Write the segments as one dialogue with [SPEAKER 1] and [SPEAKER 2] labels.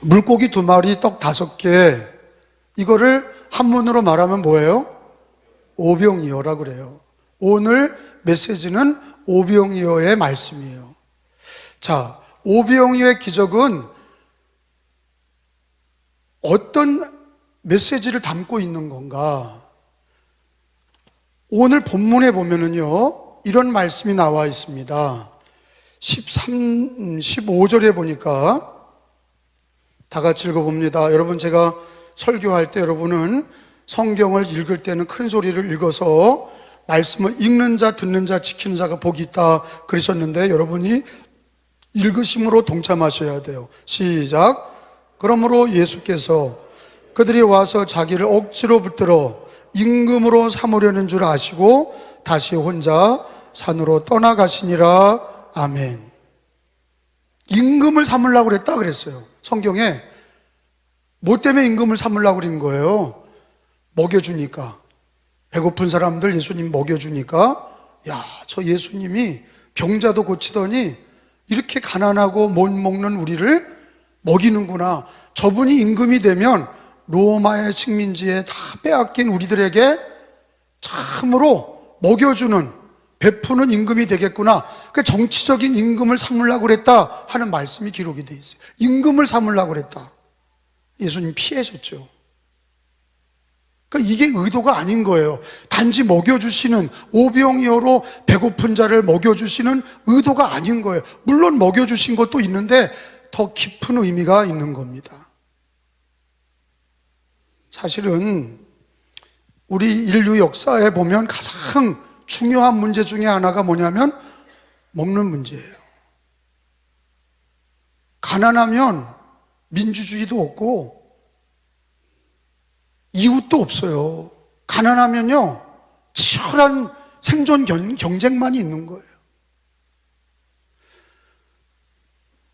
[SPEAKER 1] 물고기 2마리, 떡 5개, 이거를 한문으로 말하면 뭐예요? 오병이어라 그래요. 오늘 메시지는 오병이어의 말씀이에요. 자, 오병이어의 기적은 어떤 메시지를 담고 있는 건가? 오늘 본문에 보면은요, 이런 말씀이 나와 있습니다. 15절에 보니까 다 같이 읽어봅니다. 여러분, 제가 설교할 때 여러분은 성경을 읽을 때는 큰 소리를 읽어서 말씀을 읽는 자, 듣는 자, 지키는 자가 복이 있다 그러셨는데, 여러분이 읽으심으로 동참하셔야 돼요. 시작. 그러므로 예수께서 그들이 와서 자기를 억지로 붙들어 임금으로 삼으려는 줄 아시고 다시 혼자 산으로 떠나가시니라. 아멘. 임금을 삼으려고 그랬다 그랬어요. 성경에 뭐 때문에 임금을 삼으려고 그런 거예요? 먹여주니까. 배고픈 사람들 예수님 먹여주니까, 야, 저 예수님이 병자도 고치더니 이렇게 가난하고 못 먹는 우리를 먹이는구나. 저분이 임금이 되면 로마의 식민지에 다 빼앗긴 우리들에게 참으로 먹여주는, 베푸는 임금이 되겠구나. 그 정치적인 임금을 삼으려고 그랬다 하는 말씀이 기록이 돼 있어요. 임금을 삼으려고 그랬다. 예수님 피하셨죠. 그러니까 이게 의도가 아닌 거예요. 단지 먹여주시는, 오병이어로 배고픈 자를 먹여주시는 의도가 아닌 거예요. 물론 먹여주신 것도 있는데 더 깊은 의미가 있는 겁니다. 사실은 우리 인류 역사에 보면 가장 중요한 문제 중에 하나가 뭐냐면 먹는 문제예요. 가난하면 민주주의도 없고 이웃도 없어요. 가난하면요, 치열한 생존 경쟁만이 있는 거예요.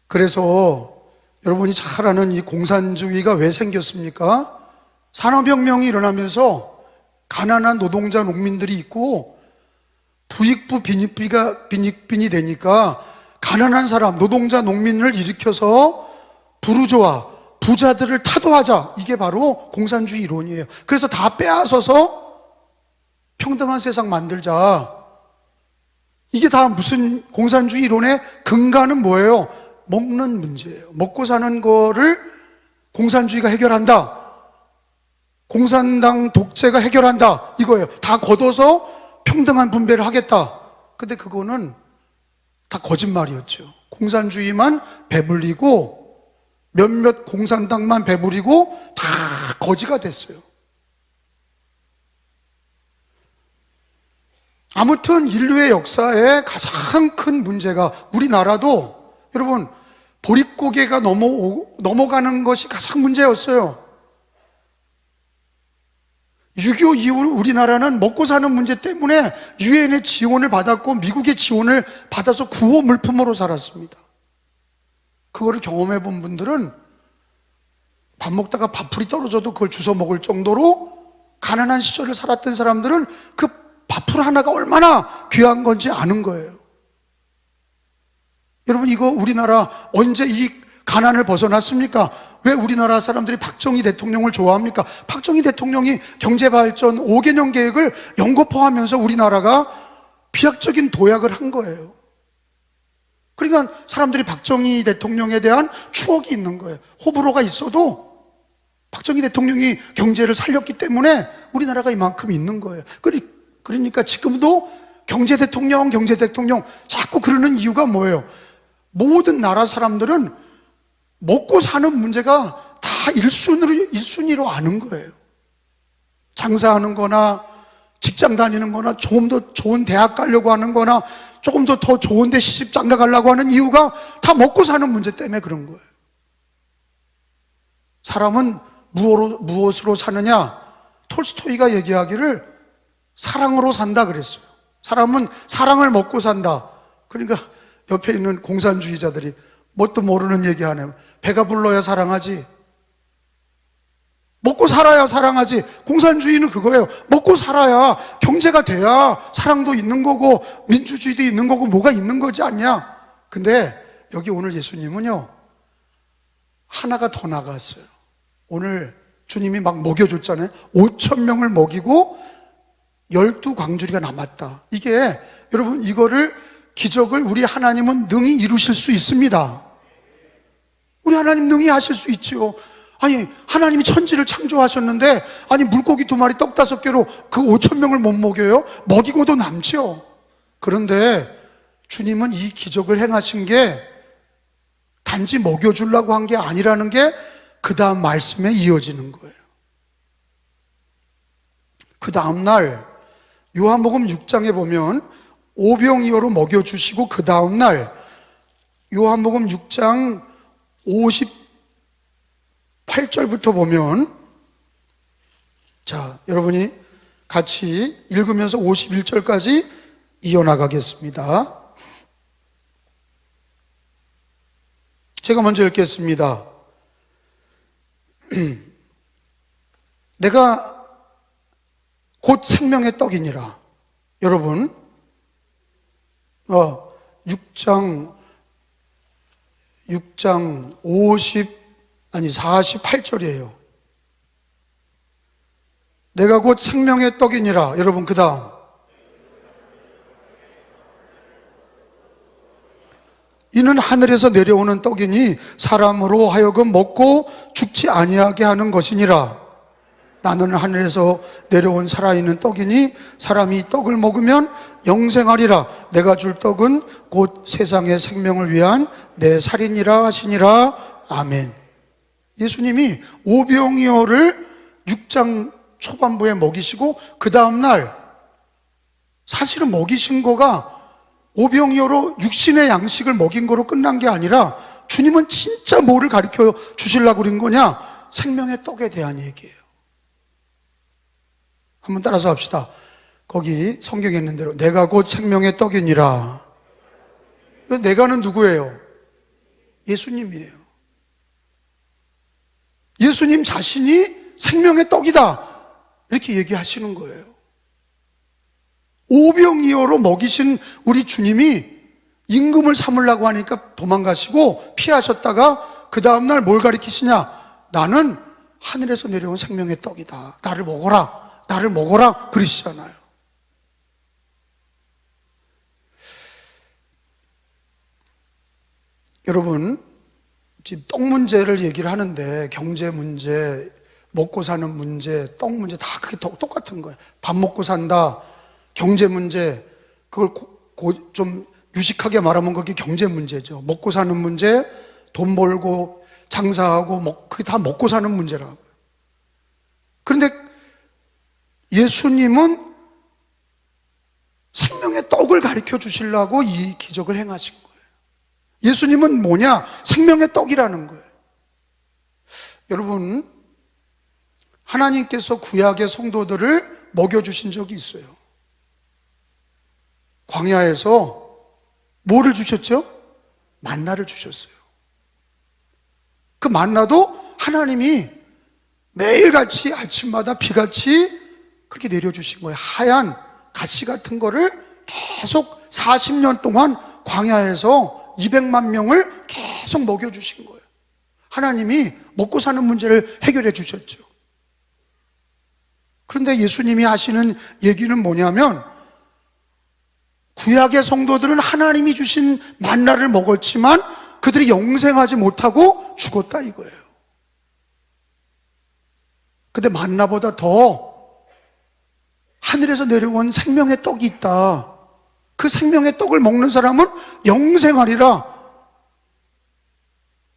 [SPEAKER 1] 그래서 여러분이 잘 아는 이 공산주의가 왜 생겼습니까? 산업혁명이 일어나면서 가난한 노동자 농민들이 있고 부익부 빈익빈이 되니까 가난한 사람, 노동자 농민을 일으켜서 부르주아, 부자들을 타도하자. 이게 바로 공산주의 이론이에요. 그래서 다 빼앗아서 평등한 세상 만들자. 이게 다 무슨 공산주의 이론의 근간은 뭐예요? 먹는 문제예요. 먹고 사는 거를 공산주의가 해결한다. 공산당 독재가 해결한다. 이거예요. 다 걷어서 평등한 분배를 하겠다. 근데 그거는 다 거짓말이었죠. 공산주의만 배불리고 몇몇 공산당만 배부리고 다 거지가 됐어요. 아무튼 인류의 역사에 가장 큰 문제가, 우리나라도 여러분 보릿고개가 넘어가는 것이 가장 문제였어요. 6.25 이후 우리나라는 먹고 사는 문제 때문에 유엔의 지원을 받았고 미국의 지원을 받아서 구호 물품으로 살았습니다. 그거를 경험해 본 분들은 밥 먹다가 밥풀이 떨어져도 그걸 주워 먹을 정도로 가난한 시절을 살았던 사람들은 그 밥풀 하나가 얼마나 귀한 건지 아는 거예요. 여러분, 이거 우리나라 언제 이 가난을 벗어났습니까? 왜 우리나라 사람들이 박정희 대통령을 좋아합니까? 박정희 대통령이 경제발전 5개년 계획을 연거푸하면서 우리나라가 비약적인 도약을 한 거예요. 그러니까 사람들이 박정희 대통령에 대한 추억이 있는 거예요. 호불호가 있어도 박정희 대통령이 경제를 살렸기 때문에 우리나라가 이만큼 있는 거예요. 그러니까 지금도 경제 대통령 자꾸 그러는 이유가 뭐예요? 모든 나라 사람들은 먹고 사는 문제가 다 1순위로 아는 거예요. 장사하는 거나 직장 다니는 거나 조금 더 좋은 대학 가려고 하는 거나 조금 더 좋은 데 시집 장가 가려고 하는 이유가 다 먹고 사는 문제 때문에 그런 거예요. 사람은 무엇으로 사느냐? 톨스토이가 얘기하기를 사랑으로 산다 그랬어요. 사람은 사랑을 먹고 산다. 그러니까 옆에 있는 공산주의자들이 뭣도 모르는 얘기하네요. 배가 불러야 사랑하지, 먹고 살아야 사랑하지. 공산주의는 그거예요. 먹고 살아야, 경제가 돼야 사랑도 있는 거고 민주주의도 있는 거고 뭐가 있는 거지 않냐. 근데 여기 오늘 예수님은요, 하나가 더 나갔어요. 오늘 주님이 막 먹여줬잖아요. 5천 명을 먹이고 12광주리가 남았다. 이게 여러분, 이거를 기적을 우리 하나님은 능히 이루실 수 있습니다. 우리 하나님 능히 하실 수 있지요. 아니, 하나님이 천지를 창조하셨는데, 아니, 물고기 2마리 떡 5개로 그 5천 명을 못 먹여요? 먹이고도 남죠. 그런데 주님은 이 기적을 행하신 게 단지 먹여주려고 한 게 아니라는 게 그 다음 말씀에 이어지는 거예요. 그 다음 날 요한복음 6장에 보면 오병이어로 먹여주시고, 그 다음 날 요한복음 6장 58절부터 보면, 자, 여러분이 같이 읽으면서 51절까지 이어나가겠습니다. 제가 먼저 읽겠습니다. 내가 곧 생명의 떡이니라. 여러분, 6장 48절이에요. 내가 곧 생명의 떡이니라. 여러분, 그 다음, 이는 하늘에서 내려오는 떡이니 사람으로 하여금 먹고 죽지 아니하게 하는 것이니라. 나는 하늘에서 내려온 살아있는 떡이니 사람이 이 떡을 먹으면 영생하리라. 내가 줄 떡은 곧 세상의 생명을 위한 내 살이니라 하시니라. 아멘. 예수님이 오병이어를 6장 초반부에 먹이시고, 그 다음날 사실은 먹이신 거가 오병이어로 육신의 양식을 먹인 거로 끝난 게 아니라, 주님은 진짜 뭐를 가르쳐 주시려고 그런 거냐? 생명의 떡에 대한 얘기예요. 한번 따라서 합시다. 거기 성경에 있는 대로 내가 곧 생명의 떡이니라. 내가는 누구예요? 예수님이에요. 예수님 자신이 생명의 떡이다, 이렇게 얘기하시는 거예요. 오병이어로 먹이신 우리 주님이 임금을 삼으려고 하니까 도망가시고 피하셨다가, 그 다음날 뭘 가리키시냐? 나는 하늘에서 내려온 생명의 떡이다. 나를 먹어라, 나를 먹어라, 그러시잖아요. 여러분, 지금 떡 문제를 얘기를 하는데, 경제 문제, 먹고 사는 문제, 떡 문제 다 그게 똑같은 거예요. 밥 먹고 산다, 경제 문제, 그걸 좀 유식하게 말하면 그게 경제 문제죠. 먹고 사는 문제, 돈 벌고 장사하고 그게 다 먹고 사는 문제라고요. 그런데 예수님은 생명의 떡을 가르쳐 주시려고 이 기적을 행하신 거예요. 예수님은 뭐냐? 생명의 떡이라는 거예요. 여러분, 하나님께서 구약의 성도들을 먹여주신 적이 있어요. 광야에서 뭐를 주셨죠? 만나를 주셨어요. 그 만나도 하나님이 매일같이 아침마다 비같이 그렇게 내려주신 거예요. 하얀 가시 같은 거를 계속 40년 동안 광야에서 200만 명을 계속 먹여주신 거예요. 하나님이 먹고 사는 문제를 해결해 주셨죠. 그런데 예수님이 하시는 얘기는 뭐냐면, 구약의 성도들은 하나님이 주신 만나를 먹었지만 그들이 영생하지 못하고 죽었다, 이거예요. 근데 만나보다 더 하늘에서 내려온 생명의 떡이 있다. 그 생명의 떡을 먹는 사람은 영생하리라.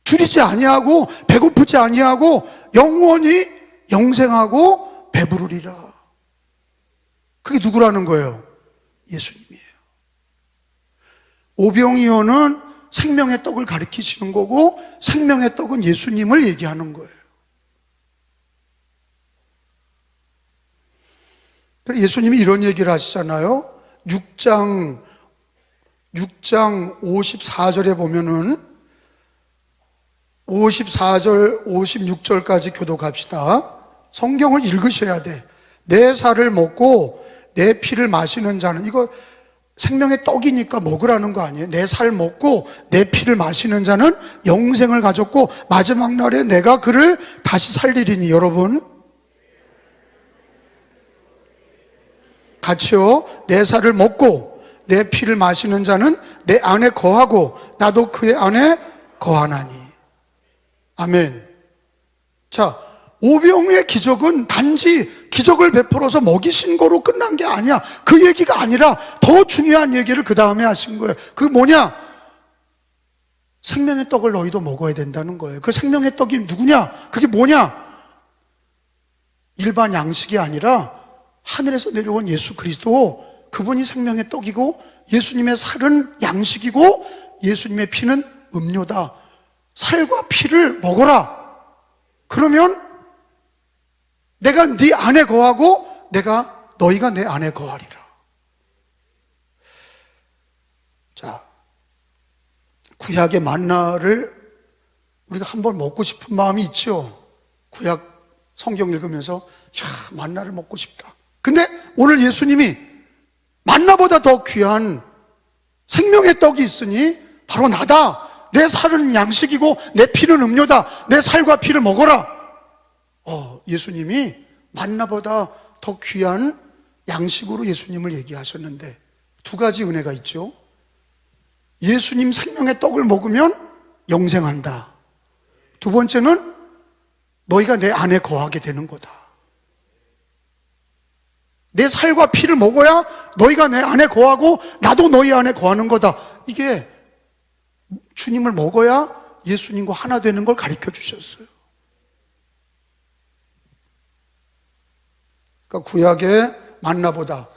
[SPEAKER 1] 줄이지 아니하고 배고프지 아니하고 영원히 영생하고 배부르리라. 그게 누구라는 거예요? 예수님이에요. 오병이어는 생명의 떡을 가리키시는 거고, 생명의 떡은 예수님을 얘기하는 거예요. 예수님이 이런 얘기를 하시잖아요. 6장 54절에 보면은 54절 56절까지 교독합시다. 성경을 읽으셔야 돼. 내 살을 먹고 내 피를 마시는 자는, 이거 생명의 떡이니까 먹으라는 거 아니에요? 내 살 먹고 내 피를 마시는 자는 영생을 가졌고 마지막 날에 내가 그를 다시 살리리니. 여러분 같이요. 내 살을 먹고 내 피를 마시는 자는 내 안에 거하고 나도 그의 안에 거하나니. 아멘. 자, 오병이의 기적은 단지 기적을 베풀어서 먹이신 거로 끝난 게 아니야. 그 얘기가 아니라 더 중요한 얘기를 그 다음에 하신 거예요. 그게 뭐냐? 생명의 떡을 너희도 먹어야 된다는 거예요. 그 생명의 떡이 누구냐? 그게 뭐냐? 일반 양식이 아니라 하늘에서 내려온 예수 그리스도, 그분이 생명의 떡이고 예수님의 살은 양식이고 예수님의 피는 음료다. 살과 피를 먹어라. 그러면 내가 네 안에 거하고 너희가 내 안에 거하리라. 자, 구약의 만나를 우리가 한번 먹고 싶은 마음이 있죠. 구약 성경 읽으면서 만나를 먹고 싶다. 근데 오늘 예수님이 만나보다 더 귀한 생명의 떡이 있으니 바로 나다. 내 살은 양식이고 내 피는 음료다. 내 살과 피를 먹어라. 예수님이 만나보다 더 귀한 양식으로 예수님을 얘기하셨는데 두 가지 은혜가 있죠. 예수님 생명의 떡을 먹으면 영생한다. 두 번째는 너희가 내 안에 거하게 되는 거다. 내 살과 피를 먹어야 너희가 내 안에 거하고 나도 너희 안에 거하는 거다. 이게 주님을 먹어야 예수님과 하나 되는 걸 가르쳐 주셨어요. 그러니까 구약의 만나보다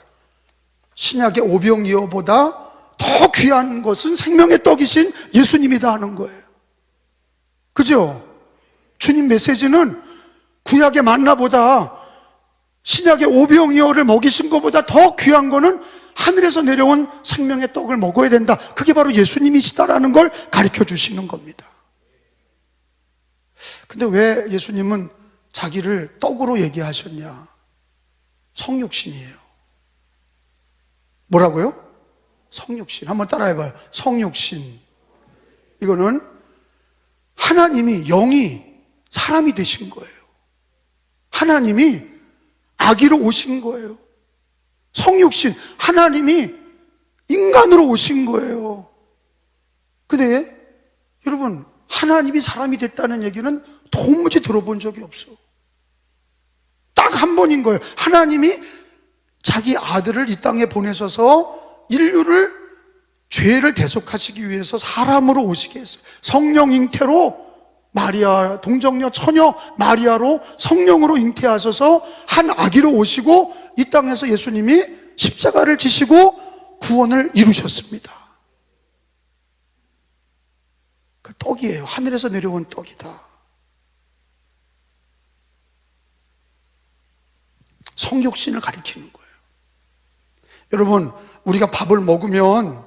[SPEAKER 1] 신약의 오병이어보다 더 귀한 것은 생명의 떡이신 예수님이다 하는 거예요. 그죠? 주님 메시지는 구약의 만나보다 신약의 오병이어를 먹이신 것보다 더 귀한 거는 하늘에서 내려온 생명의 떡을 먹어야 된다. 그게 바로 예수님이시다라는 걸 가르쳐 주시는 겁니다. 근데 왜 예수님은 자기를 떡으로 얘기하셨냐? 성육신이에요. 뭐라고요? 성육신. 한번 따라해봐요. 성육신. 이거는 하나님이, 영이 사람이 되신 거예요. 하나님이 아기로 오신 거예요. 성육신. 하나님이 인간으로 오신 거예요. 근데 여러분, 하나님이 사람이 됐다는 얘기는 도무지 들어본 적이 없어. 딱 한 번인 거예요. 하나님이 자기 아들을 이 땅에 보내셔서 인류를 죄를 대속하시기 위해서 사람으로 오시게 했어요. 성령 잉태로 마리아, 동정녀 처녀 마리아로 성령으로 잉태하셔서 한 아기로 오시고 이 땅에서 예수님이 십자가를 지시고 구원을 이루셨습니다. 그 떡이에요. 하늘에서 내려온 떡이다. 성육신을 가리키는 거예요. 여러분, 우리가 밥을 먹으면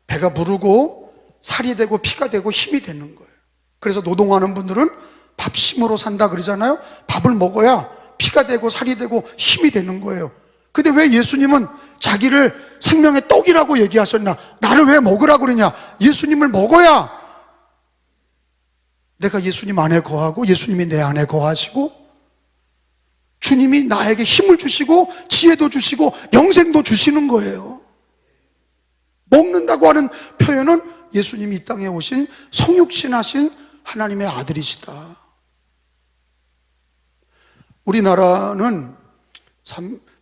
[SPEAKER 1] 배가 부르고 살이 되고 피가 되고 힘이 되는 거예요. 그래서 노동하는 분들은 밥심으로 산다 그러잖아요. 밥을 먹어야 피가 되고 살이 되고 힘이 되는 거예요. 근데 왜 예수님은 자기를 생명의 떡이라고 얘기하셨나? 나를 왜 먹으라고 그러냐? 예수님을 먹어야 내가 예수님 안에 거하고 예수님이 내 안에 거하시고 주님이 나에게 힘을 주시고 지혜도 주시고 영생도 주시는 거예요. 먹는다고 하는 표현은 예수님이 이 땅에 오신 성육신하신 하나님의 아들이시다. 우리나라는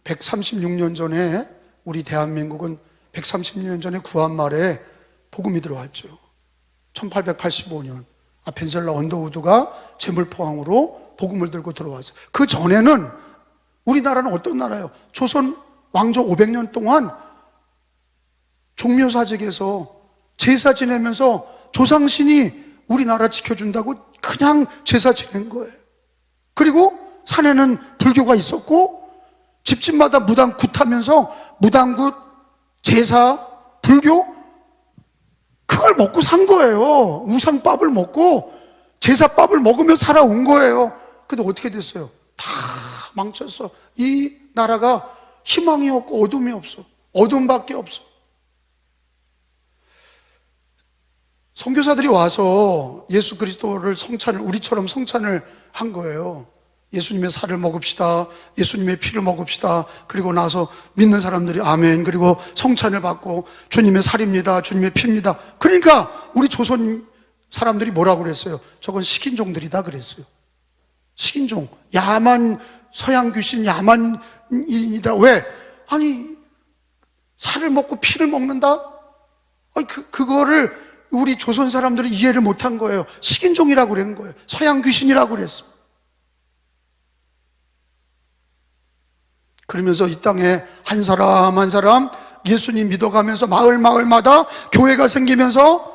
[SPEAKER 1] 136년 전에, 우리 대한민국은 136년 전에 구한말에 복음이 들어왔죠. 1885년 아펜셀러 언더우드가 재물포항으로 복음을 들고 들어왔어요. 그 전에는 우리나라는 어떤 나라예요? 조선 왕조 500년 동안 종묘사직에서 제사 지내면서 조상신이 우리나라 지켜준다고 그냥 제사 지낸 거예요. 그리고 산에는 불교가 있었고 집집마다 무당굿 하면서 무당굿, 제사, 불교 그걸 먹고 산 거예요. 우상밥을 먹고 제사밥을 먹으며 살아온 거예요. 근데 어떻게 됐어요? 다 망쳤어. 이 나라가 희망이 없고 어둠이 없어. 어둠밖에 없어. 선교사들이 와서 예수 그리스도를 우리처럼 성찬을 한 거예요. 예수님의 살을 먹읍시다, 예수님의 피를 먹읍시다. 그리고 나서 믿는 사람들이 아멘, 그리고 성찬을 받고 주님의 살입니다, 주님의 피입니다. 그러니까 우리 조선 사람들이 뭐라고 그랬어요? 저건 식인종들이다 그랬어요. 식인종, 야만, 서양 귀신, 야만이다. 왜? 아니, 살을 먹고 피를 먹는다? 아니, 그거를 우리 조선 사람들이 이해를 못한 거예요. 식인종이라고 그런 거예요. 서양 귀신이라고 그랬어요. 그러면서 이 땅에 한 사람 한 사람 예수님 믿어가면서 마을마다 교회가 생기면서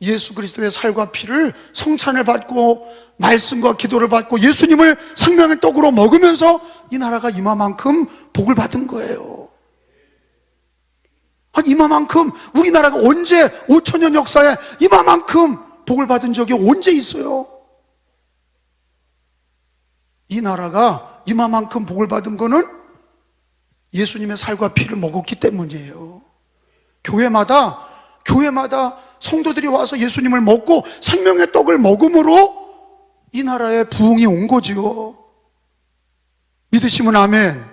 [SPEAKER 1] 예수 그리스도의 살과 피를, 성찬을 받고 말씀과 기도를 받고 예수님을 생명의 떡으로 먹으면서 이 나라가 이마만큼 복을 받은 거예요. 아니, 이마만큼 우리나라가 언제 5천년 역사에 이마만큼 복을 받은 적이 언제 있어요? 이 나라가 이마만큼 복을 받은 거는 예수님의 살과 피를 먹었기 때문이에요. 교회마다 성도들이 와서 예수님을 먹고 생명의 떡을 먹음으로 이 나라에 부흥이 온 거지요. 믿으시면 아멘.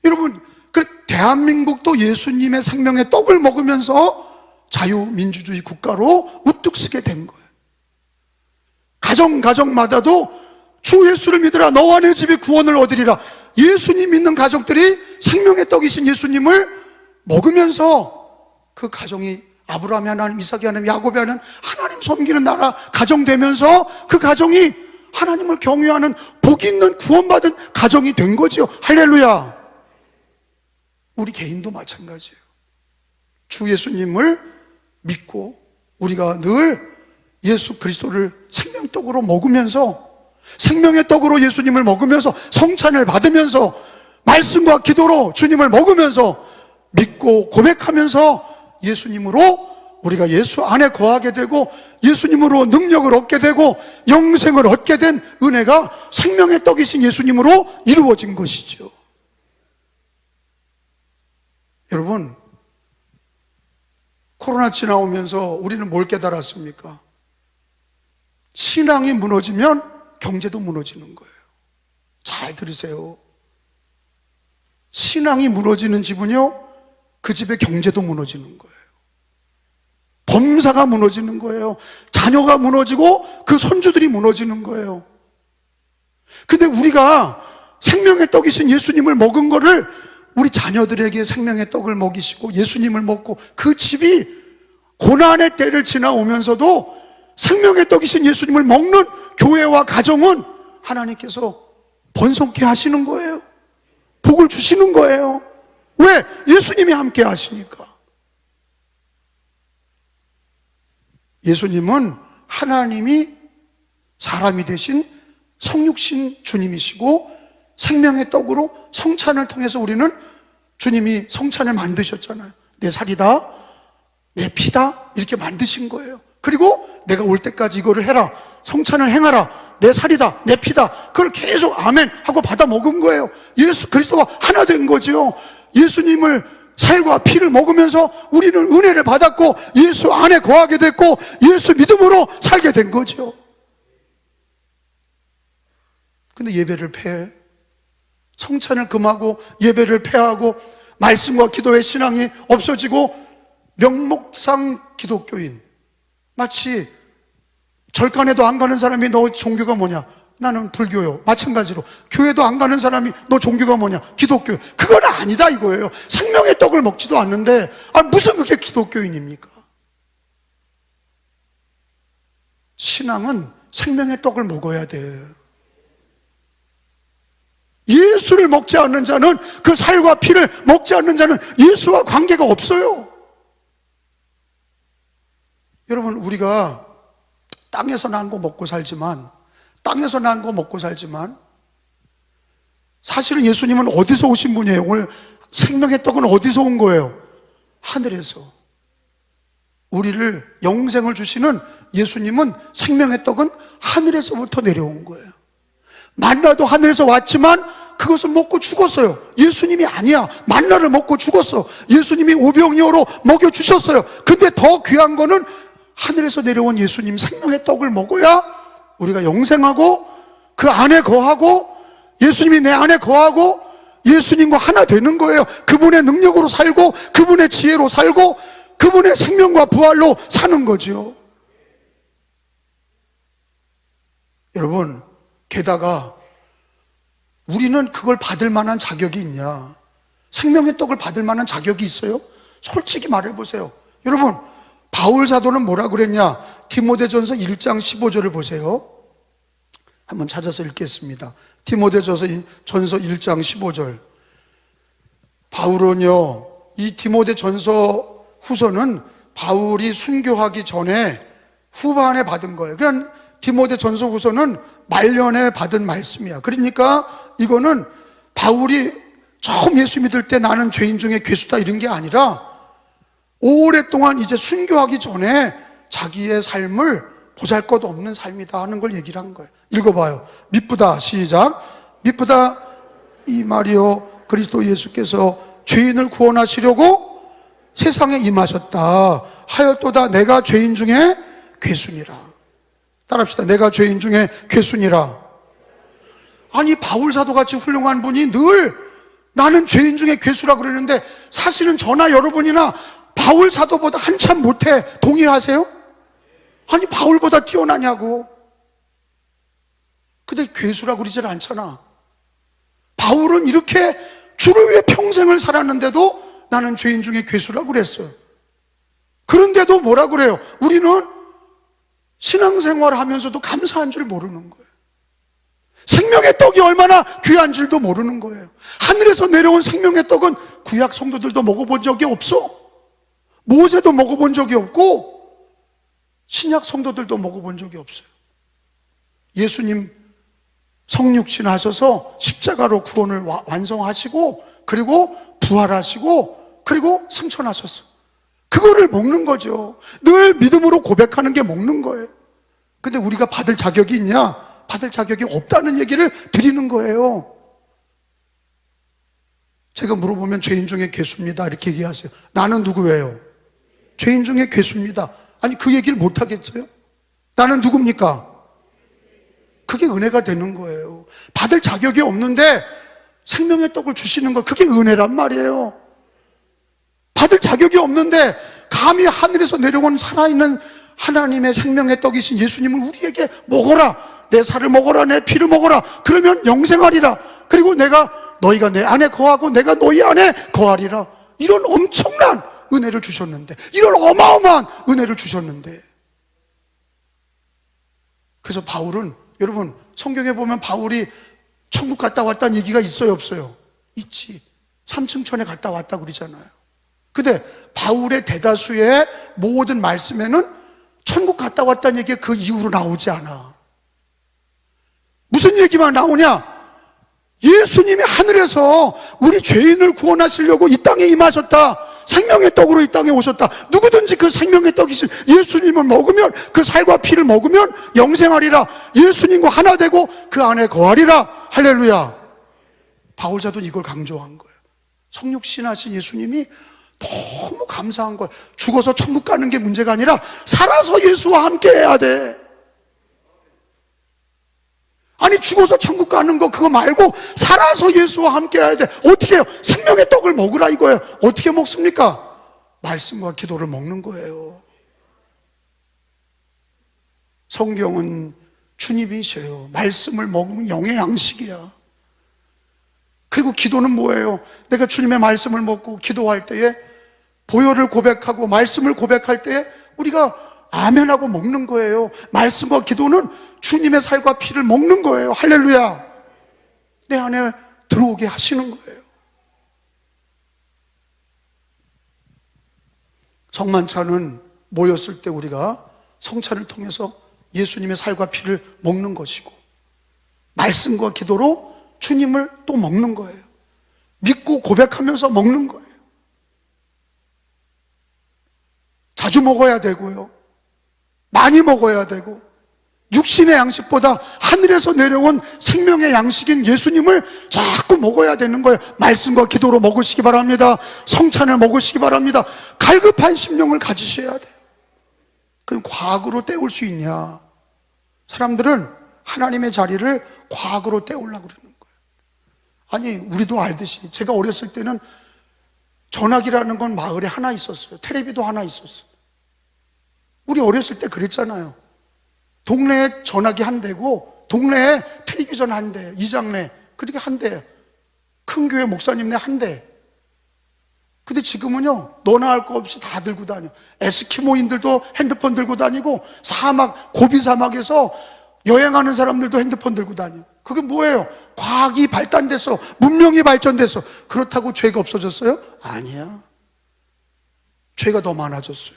[SPEAKER 1] 여러분, 대한민국도 예수님의 생명의 떡을 먹으면서 자유민주주의 국가로 우뚝 서게 된 거예요. 가정마다도 주 예수를 믿으라, 너와 내 집이 구원을 얻으리라. 예수님 믿는 가족들이 생명의 떡이신 예수님을 먹으면서 그 가정이 아브라함의 하나님, 이삭의 하나님, 야곱의 하나님, 하나님 섬기는 나라 가정 되면서 그 가정이 하나님을 경외하는 복 있는 구원받은 가정이 된 거지요. 할렐루야. 우리 개인도 마찬가지예요. 주 예수님을 믿고 우리가 늘 예수 그리스도를 생명떡으로 먹으면서, 생명의 떡으로 예수님을 먹으면서 성찬을 받으면서 말씀과 기도로 주님을 먹으면서 믿고 고백하면서 예수님으로 우리가 예수 안에 거하게 되고 예수님으로 능력을 얻게 되고 영생을 얻게 된 은혜가 생명의 떡이신 예수님으로 이루어진 것이죠. 여러분, 코로나 지나오면서 우리는 뭘 깨달았습니까? 신앙이 무너지면 경제도 무너지는 거예요. 잘 들으세요. 신앙이 무너지는 집은요, 그 집의 경제도 무너지는 거예요. 범사가 무너지는 거예요. 자녀가 무너지고 그 손주들이 무너지는 거예요. 근데 우리가 생명의 떡이신 예수님을 먹은 거를 우리 자녀들에게 생명의 떡을 먹이시고 예수님을 먹고 그 집이 고난의 때를 지나오면서도 생명의 떡이신 예수님을 먹는 교회와 가정은 하나님께서 번성케 하시는 거예요. 복을 주시는 거예요. 왜? 예수님이 함께 하시니까. 예수님은 하나님이 사람이 되신 성육신 주님이시고 생명의 떡으로 성찬을 통해서 우리는 주님이 성찬을 만드셨잖아요. 내 살이다, 내 피다, 이렇게 만드신 거예요. 그리고 내가 올 때까지 이거를 해라, 성찬을 행하라, 내 살이다, 내 피다, 그걸 계속 아멘 하고 받아 먹은 거예요. 예수 그리스도가 하나 된 거죠. 예수님을 살과 피를 먹으면서 우리는 은혜를 받았고 예수 안에 거하게 됐고 예수 믿음으로 살게 된 거죠. 근데 예배를 폐해, 성찬을 금하고 예배를 폐하고 말씀과 기도의 신앙이 없어지고 명목상 기독교인, 마치 절간에도 안 가는 사람이 너 종교가 뭐냐? 나는 불교요. 마찬가지로 교회도 안 가는 사람이 너 종교가 뭐냐? 기독교. 그건 아니다 이거예요. 생명의 떡을 먹지도 않는데 무슨 그게 기독교인입니까? 신앙은 생명의 떡을 먹어야 돼. 예수를 먹지 않는 자는, 그 살과 피를 먹지 않는 자는 예수와 관계가 없어요. 여러분, 우리가 땅에서 난 거 먹고 살지만 사실은 예수님은 어디서 오신 분이에요? 오늘 생명의 떡은 어디서 온 거예요? 하늘에서. 우리를 영생을 주시는 예수님은 생명의 떡은 하늘에서부터 내려온 거예요. 만나도 하늘에서 왔지만 그것을 먹고 죽었어요. 예수님이 아니야. 만나를 먹고 죽었어. 예수님이 오병이어로 먹여주셨어요. 근데 더 귀한 거는 하늘에서 내려온 예수님 생명의 떡을 먹어야 우리가 영생하고 그 안에 거하고 예수님이 내 안에 거하고 예수님과 하나 되는 거예요. 그분의 능력으로 살고 그분의 지혜로 살고 그분의 생명과 부활로 사는 거죠. 여러분, 게다가 우리는 그걸 받을 만한 자격이 있냐? 생명의 떡을 받을 만한 자격이 있어요? 솔직히 말해보세요. 여러분, 바울 사도는 뭐라 그랬냐? 디모데전서 1장 15절을 보세요. 한번 찾아서 읽겠습니다. 디모데전서 1장 15절. 바울은요, 이 디모데전서 후서는 바울이 순교하기 전에 후반에 받은 거예요. 그냥 디모데전서 후서는 말년에 받은 말씀이야. 그러니까 이거는 바울이 처음 예수 믿을 때 나는 죄인 중에 괴수다 이런 게 아니라 오랫동안 이제 순교하기 전에 자기의 삶을 보잘것없는 삶이다 하는 걸 얘기를 한 거예요. 읽어봐요. 미쁘다, 시작. 미쁘다 이 말이요, 그리스도 예수께서 죄인을 구원하시려고 세상에 임하셨다 하였도다. 내가 죄인 중에 괴순이라. 따라합시다. 내가 죄인 중에 괴순이라. 아니, 바울 사도같이 훌륭한 분이 늘 나는 죄인 중에 괴수라 그러는데 사실은 저나 여러분이나 바울 사도보다 한참 못해. 동의하세요? 아니, 바울보다 뛰어나냐고. 근데 괴수라 그러질 않잖아. 바울은 이렇게 주를 위해 평생을 살았는데도 나는 죄인 중에 괴수라 그랬어요. 그런데도 뭐라 그래요? 우리는 신앙생활을 하면서도 감사한 줄 모르는 거예요. 생명의 떡이 얼마나 귀한 줄도 모르는 거예요. 하늘에서 내려온 생명의 떡은 구약 성도들도 먹어본 적이 없어. 모세도 먹어본 적이 없고 신약 성도들도 먹어본 적이 없어요. 예수님 성육신 하셔서 십자가로 구원을 완성하시고 그리고 부활하시고 그리고 승천하셨어. 그거를 먹는 거죠. 늘 믿음으로 고백하는 게 먹는 거예요. 근데 우리가 받을 자격이 있냐? 받을 자격이 없다는 얘기를 드리는 거예요. 제가 물어보면 죄인 중에 괴수입니다 이렇게 얘기하세요. 나는 누구예요? 죄인 중에 괴수입니다. 아니, 그 얘기를 못 하겠어요? 나는 누굽니까? 그게 은혜가 되는 거예요. 받을 자격이 없는데 생명의 떡을 주시는 거, 그게 은혜란 말이에요. 받을 자격이 없는데 감히 하늘에서 내려온 살아있는 하나님의 생명의 떡이신 예수님을 우리에게 먹어라, 내 살을 먹어라, 내 피를 먹어라, 그러면 영생하리라. 그리고 너희가 내 안에 거하고 내가 너희 안에 거하리라. 이런 엄청난 은혜를 주셨는데, 이런 어마어마한 은혜를 주셨는데, 그래서 바울은, 여러분 성경에 보면 바울이 천국 갔다 왔다는 얘기가 있어요, 없어요? 있지. 3층 천에 갔다 왔다 그러잖아요. 근데 바울의 대다수의 모든 말씀에는 천국 갔다 왔다는 얘기가 그 이후로 나오지 않아. 무슨 얘기만 나오냐? 예수님이 하늘에서 우리 죄인을 구원하시려고 이 땅에 임하셨다. 생명의 떡으로 이 땅에 오셨다. 누구든지 그 생명의 떡이신 예수님을 먹으면, 그 살과 피를 먹으면 영생하리라. 예수님과 하나 되고 그 안에 거하리라. 할렐루야. 바울 사도는 이걸 강조한 거예요. 성육신 하신 예수님이 너무 감사한 거예요. 죽어서 천국 가는 게 문제가 아니라 살아서 예수와 함께 해야 돼. 아니, 죽어서 천국 가는 거 그거 말고 살아서 예수와 함께 해야 돼. 어떻게 해요? 생명의 떡을 먹으라 이거예요. 어떻게 먹습니까? 말씀과 기도를 먹는 거예요. 성경은 주님이셔요. 말씀을 먹으면 영의 양식이야. 그리고 기도는 뭐예요? 내가 주님의 말씀을 먹고 기도할 때에, 보혈을 고백하고 말씀을 고백할 때에 우리가 아멘하고 먹는 거예요. 말씀과 기도는 주님의 살과 피를 먹는 거예요. 할렐루야. 내 안에 들어오게 하시는 거예요. 성만찬은 모였을 때 우리가 성찬을 통해서 예수님의 살과 피를 먹는 것이고, 말씀과 기도로 주님을 또 먹는 거예요. 믿고 고백하면서 먹는 거예요. 자주 먹어야 되고요, 많이 먹어야 되고, 육신의 양식보다 하늘에서 내려온 생명의 양식인 예수님을 자꾸 먹어야 되는 거예요. 말씀과 기도로 먹으시기 바랍니다. 성찬을 먹으시기 바랍니다. 갈급한 심령을 가지셔야 돼요. 그럼 과학으로 때울 수 있냐? 사람들은 하나님의 자리를 과학으로 때우려고 그러는 거예요. 아니, 우리도 알듯이 제가 어렸을 때는 전화기라는 건 마을에 하나 있었어요. 텔레비도 하나 있었어요. 우리 어렸을 때 그랬잖아요. 동네에 전화기 한 대고 동네에 텔레비전 한 대, 이장내 그렇게 한 대, 큰 교회 목사님네 한 대. 근데 지금은요, 너나 할 거 없이 다 들고 다녀. 에스키모인들도 핸드폰 들고 다니고, 사막, 고비 사막에서 여행하는 사람들도 핸드폰 들고 다녀. 그게 뭐예요? 과학이 발달돼서, 문명이 발전돼서. 그렇다고 죄가 없어졌어요? 아니야. 죄가 더 많아졌어요.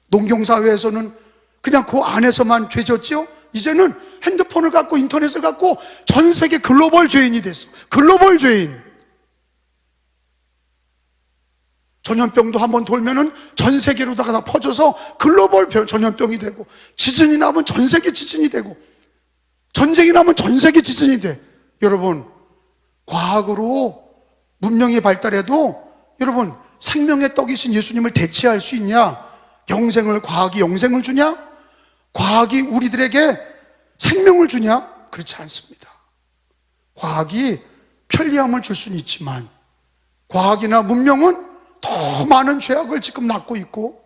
[SPEAKER 1] 농경사회에서는 그냥 그 안에서만 죄졌죠? 이제는 핸드폰을 갖고 인터넷을 갖고 전 세계 글로벌 죄인이 됐어. 글로벌 죄인. 전염병도 한번 돌면은 전 세계로다가 다 퍼져서 글로벌 전염병이 되고, 지진이 나면 전 세계 지진이 되고, 전쟁이 나면 전 세계 지진이 돼. 여러분, 과학으로 문명이 발달해도 여러분, 생명의 떡이신 예수님을 대체할 수 있냐? 과학이 영생을 주냐? 과학이 우리들에게 생명을 주냐? 그렇지 않습니다. 과학이 편리함을 줄 수는 있지만 과학이나 문명은 더 많은 죄악을 지금 낳고 있고,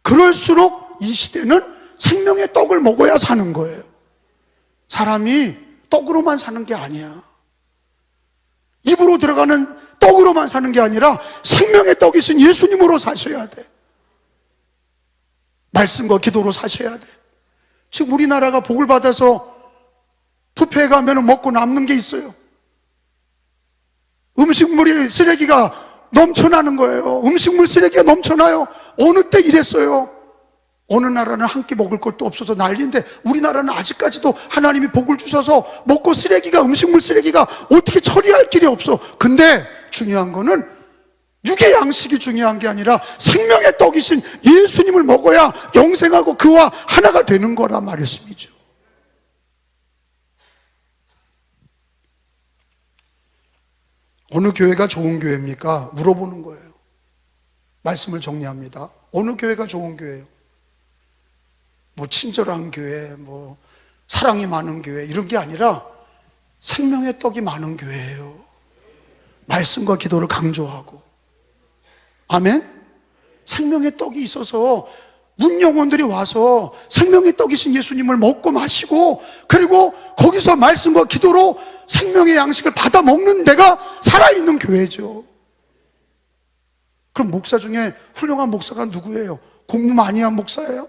[SPEAKER 1] 그럴수록 이 시대는 생명의 떡을 먹어야 사는 거예요. 사람이 떡으로만 사는 게 아니야. 입으로 들어가는 떡으로만 사는 게 아니라 생명의 떡이신 예수님으로 사셔야 돼. 말씀과 기도로 사셔야 돼. 지금 우리나라가 복을 받아서 뷔페에 가면 먹고 남는 게 있어요. 음식물이 쓰레기가 넘쳐나는 거예요. 음식물 쓰레기가 넘쳐나요. 어느 때 이랬어요. 어느 나라는 한 끼 먹을 것도 없어서 난리인데 우리나라는 아직까지도 하나님이 복을 주셔서 먹고 음식물 쓰레기가 어떻게 처리할 길이 없어. 근데 중요한 거는 육의 양식이 중요한 게 아니라 생명의 떡이신 예수님을 먹어야 영생하고 그와 하나가 되는 거라 말씀이죠. 어느 교회가 좋은 교회입니까? 물어보는 거예요. 말씀을 정리합니다. 어느 교회가 좋은 교회예요? 뭐 친절한 교회, 뭐 사랑이 많은 교회, 이런 게 아니라 생명의 떡이 많은 교회예요. 말씀과 기도를 강조하고. 아멘? 생명의 떡이 있어서 문영혼들이 와서 생명의 떡이신 예수님을 먹고 마시고, 그리고 거기서 말씀과 기도로 생명의 양식을 받아 먹는 데가 살아있는 교회죠. 그럼 목사 중에 훌륭한 목사가 누구예요? 공부 많이 한 목사예요?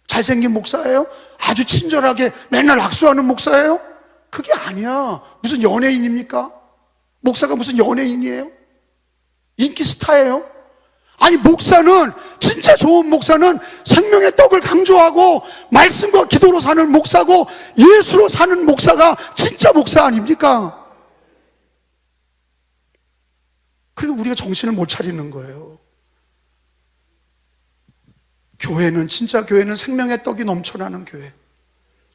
[SPEAKER 1] 잘생긴 목사예요? 아주 친절하게 맨날 악수하는 목사예요? 그게 아니야. 무슨 연예인입니까? 목사가 무슨 연예인이에요? 인기 스타예요? 아니, 목사는, 진짜 좋은 목사는 생명의 떡을 강조하고 말씀과 기도로 사는 목사고 예수로 사는 목사가 진짜 목사 아닙니까? 그리고 우리가 정신을 못 차리는 거예요. 교회는, 진짜 교회는 생명의 떡이 넘쳐나는 교회.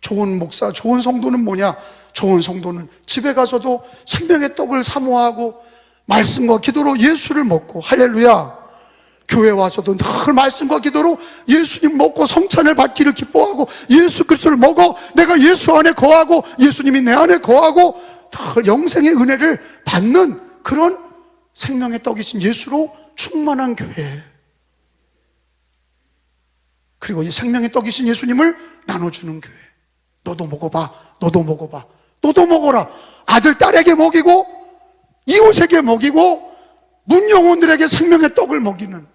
[SPEAKER 1] 좋은 목사, 좋은 성도는 뭐냐? 좋은 성도는 집에 가서도 생명의 떡을 사모하고 말씀과 기도로 예수를 먹고, 할렐루야. 교회 와서도 늘 말씀과 기도로 예수님 먹고 성찬을 받기를 기뻐하고 예수 그리스도를 먹어 내가 예수 안에 거하고 예수님이 내 안에 거하고 늘 영생의 은혜를 받는 그런 생명의 떡이신 예수로 충만한 교회. 그리고 이 생명의 떡이신 예수님을 나눠주는 교회. 너도 먹어봐, 너도 먹어봐, 너도 먹어라. 아들 딸에게 먹이고 이웃에게 먹이고 문영혼들에게 생명의 떡을 먹이는.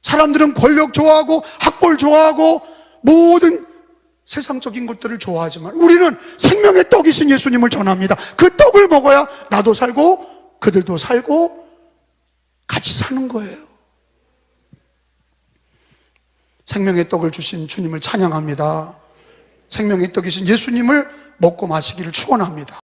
[SPEAKER 1] 사람들은 권력 좋아하고 학벌 좋아하고 모든 세상적인 것들을 좋아하지만 우리는 생명의 떡이신 예수님을 전합니다. 그 떡을 먹어야 나도 살고 그들도 살고 같이 사는 거예요. 생명의 떡을 주신 주님을 찬양합니다. 생명의 떡이신 예수님을 먹고 마시기를 축원합니다.